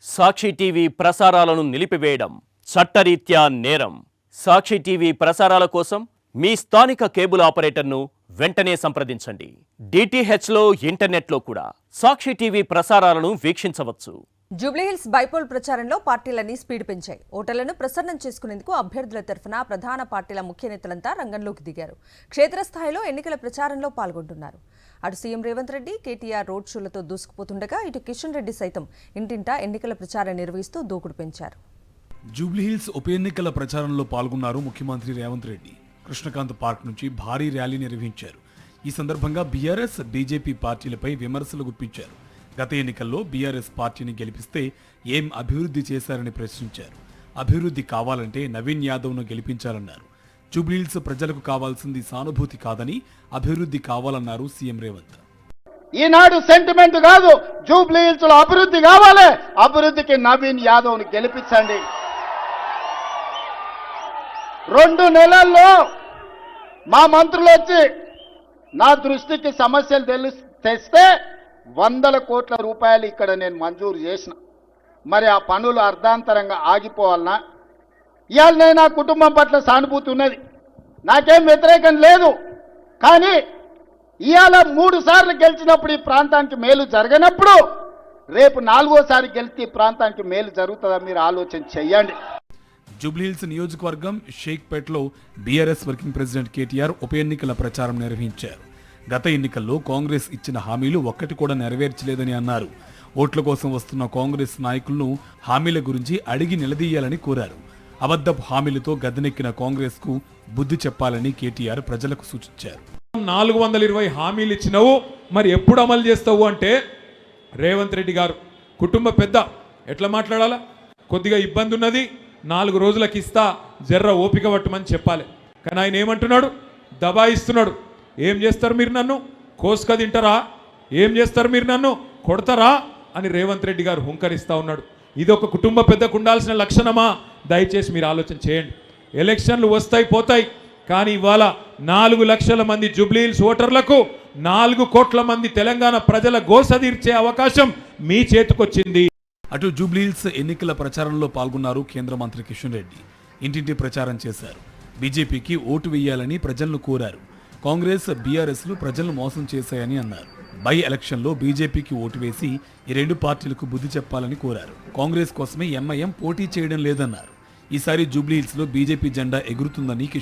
సాక్షి TV ప్రసారాలను నిలిపివేయడం చట్టరీత్యా నేరం. సాక్షి టీవీ ప్రసారాల కోసం మీ స్థానిక కేబుల్ ఆపరేటర్ను వెంటనే సంప్రదించండి. డిటిహెచ్లో ఇంటర్నెట్లో కూడా సాక్షి టీవీ ప్రసారాలను వీక్షించవచ్చు. జూబ్లీహిల్స్ బైపోల్ ప్రచారంలో పార్టీలన్నీ స్పీడ్ పెంచాయి. ఓటర్లను ప్రసన్నం చేసుకునేందుకు అభ్యర్థుల తరఫున ప్రధాన పార్టీల ముఖ్య నేతలంతా రంగంలోకి దిగారు. క్షేత్రస్థాయిలో ఎన్నికల ప్రచారంలో పాల్గొంటున్నారు. అటు సీఎం రేవంత్ రెడ్డి, కేటీఆర్ రోడ్ షోలతో దూసుకుపోతుండగా ఇటు కిషన్ రెడ్డి సైతం ఇంటింటా ఎన్నికల ప్రచారం నిర్వహిస్తూ దూకుడు పెంచారు. జూబ్లీహిల్స్ ఉప ఎన్నికల ప్రచారంలో పాల్గొన్నారు ముఖ్యమంత్రి రేవంత్ రెడ్డి. కృష్ణకాంత్ పార్క్ నుంచి భారీ ర్యాలీ నిర్వహించారు. ఈ సందర్భంగా బీఆర్ఎస్, బీజేపీ పార్టీలపై విమర్శలు గుప్పించారు. గత ఎన్నికల్లో బీఆర్ఎస్ పార్టీని గెలిపిస్తే ఏం అభివృద్ధి చేశారని ప్రశ్నించారు. అభివృద్ధి కావాలంటే నవీన్ యాదవ్ను గెలిపించాలన్నారు. జూబ్లీహిల్స్ ప్రజలకు కావాల్సింది సానుభూతి కాదని అభివృద్ధి కావాలన్నారు సీఎం రేవంత్. ఈనాడు సెంటిమెంట్ కాదు, జూబ్లీహిల్స్ లో అభివృద్ధి కావాలి. అభివృద్ధికి నవీన్ యాదవ్ని గెలిపించండి. 2 నెలల్లో మా మంత్రులు వచ్చి నా దృష్టికి సమస్యలు తెస్తే 100 కోట్ల రూపాయలు ఇక్కడ నేను మంజూరు చేసిన. మరి ఆ పనులు అర్ధాంతరంగా ఆగిపోవాలన్నా? ఇవాళ నేను నా కుటుంబం పట్ల సానుభూతి ఉన్నది, నాకేం వ్యతిరేకం లేదు. కానీ ఇవాళ 3 సార్లు గెలిచినప్పుడు ఈ ప్రాంతానికి మేలు జరగనప్పుడు రేపు 4వసారి గెలిచి ఈ ప్రాంతానికి మేలు జరుగుతుందా? మీరు ఆలోచన చెయ్యండి. జూబ్లీహిల్స్ నియోజకవర్గం షేక్పేట్లో బీఆర్ఎస్ వర్కింగ్ ప్రెసిడెంట్ కేటీఆర్ ఉప ఎన్నికల ప్రచారం నిర్వహించారు. గత ఎన్నికల్లో కాంగ్రెస్ ఇచ్చిన హామీలు ఒక్కటి కూడా నెరవేర్చలేదని అన్నారు. ఓట్ల కోసం వస్తున్న కాంగ్రెస్ నాయకులను హామీల గురించి అడిగి నిలదీయాలని కోరారు. అబద్ధపు హామీలతో గద్దెనెక్కిన కాంగ్రెస్ కు బుద్ధి చెప్పాలని కేటీఆర్ ప్రజలకు సూచించారు. 420 హామీలు ఇచ్చినవు, మరి ఎప్పుడు అమలు చేస్తావు అంటే రేవంత్ రెడ్డి గారు కుటుంబ పెద్ద ఎట్లా మాట్లాడాలా? కొద్దిగా ఇబ్బంది ఉన్నది, 4 రోజులకి ఇస్తా, జర్ర ఓపిక పట్టమని చెప్పాలి. కానీ ఆయన ఏమంటున్నాడు? దబాయిస్తున్నాడు. ఏం చేస్తారు మీరు నన్ను? కోసుక తింటారా? ఏం చేస్తారు మీరు నన్ను? కొడతారా అని రేవంత్ రెడ్డి గారు హుంకరిస్తూ ఉన్నాడు. ఇది ఒక కుటుంబ పెద్దకు ఉండాల్సిన లక్షణమా? దయచేసి మీరు ఆలోచన చేయండి. ఎలక్షన్లు వస్తాయి పోతాయి, కానీ ఇవాళ 4 లక్షల మంది జూబ్లీహిల్స్ ఓటర్లకు 4 కోట్ల మంది తెలంగాణ ప్రజల గోస తీర్చే అవకాశం మీ చేతికొచ్చింది. అటు జూబ్లీహిల్స్ ఎన్నికల ప్రచారంలో పాల్గొన్నారు కేంద్ర మంత్రి కిషన్ రెడ్డి. ఇంటింటి ప్రచారం చేశారు. బీజేపీకి ఓటు వేయాలని ప్రజలను కోరారు. కాంగ్రెస్, బీఆర్ఎస్లు ప్రజలను మోసం చేశాయని అన్నారు. బై ఎలక్షన్లో బీజేపీకి ఓటు వేసి ఈ 2 పార్టీలకు బుద్ధి చెప్పాలని కోరారు. కాంగ్రెస్ కోసమే ఎంఐఎం పోటీ చేయడం లేదన్నారు. ఈసారి జూబ్లీహిల్స్లో బీజేపీ జెండా ఎగురుతుందని